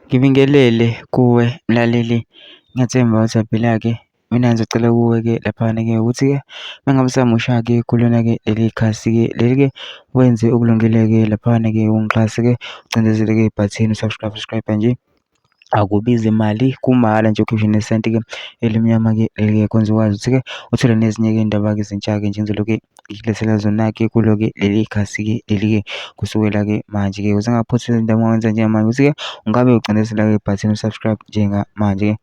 Ngibingelele kuwe mlaleli, ngiyathemba ukuthi uyaphila-ke. Mina ngizocela kuwe-ke laphana-ke ukuthi-ke uma ngabe usamusha-ke kulona-ke leli khasi-ke leli-ke wenze okulungile-ke laphana-ke ungixhase-ke ucindezele-ke ibhathini subscribe nje. Akubizi imali, kumahhala nje ukhiphe nesenti-ke elimnyama-ke leli-ke kwenza ukwazi ukuthi-ke uthole nezinye-ke iy'ndaba-ke ezintsha-ke nje ngizobe-ke ngikulethela zona-ke kulo-ke leli khasi-ke leli-ke kusukela-ke manje-ke ukuze ungaphuthi izindaba ongenza njengamanje ukuthi-ke ungabe ucindezela-ke ibhathini subscribe njengamanje-ke.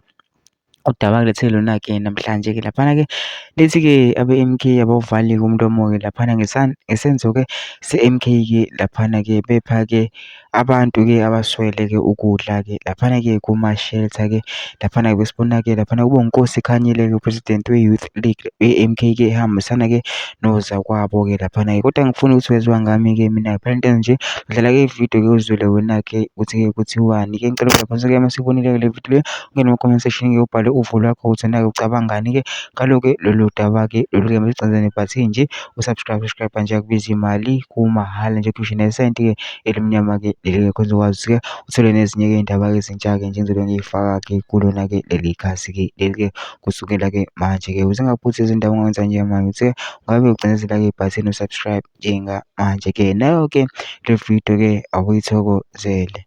Udaba ngilethele lona-ke namhlanje-ke laphana-ke lithi-ke abe-M_K abawuvali-ke umlomo-ke laphana ngesenzo-ke se-M_K-ke laphana-ke bepha-ke abantu-ke abaswele-ke ukudla-ke laphana-ke kuma-shelter-ke laphana-ke besibona-ke laphana kube uNkosi Khanyile-ke u-president we-Youth League we-M_K-ke ehambisana-ke nozakwabo-ke laphana-ke. Kodwa angifuni ukuthi weziwa ngami-ke mina phela into nje dlala-ke ividiyo-ke uzwele wena-ke ukuthi-ke kuthiwani-ke. Ngicela lapho-ke masibonile-ke le video le ungene kuma-comment section-ke ubhale uvo lwakho ukuthi nawe ucabangani-ke ngalo-ke lolu daba-ke lolu-ke masicindezele nebhathini nje subscribe nje akubizi imali, kumahhala nje ukhiphe nesenti-ke elimnyama-ke leli-ke kwenza ukwazi ukuthi-ke uthole nezinye-ke iy'ndaba-ke ezintsha-ke nje engizobe ngiy'faka-ke kulona-ke leli khasi-ke leli-ke kusukela-ke manje-ke ukuze ungaphuthi izindaba ongenza njengamanje ukuthi-ke ungabe ucindezela-ke ibhathini u-subscribe njengamanje-ke. Nayo-ke le video-ke awuyithokozele.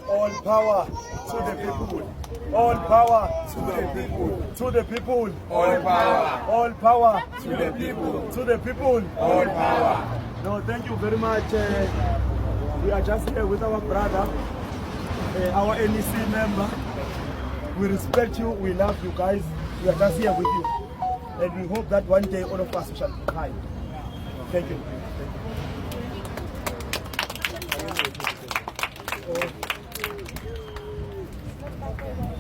All power to the people. All power to the people. To the people. All power. All power to the people. To the people. All power. No, thank you very much. We are just here with our brother, our NEC member. We respect you. We love you guys. We are just here with you. And we hope that one day all of us shall be kind. Thank you. Thank you.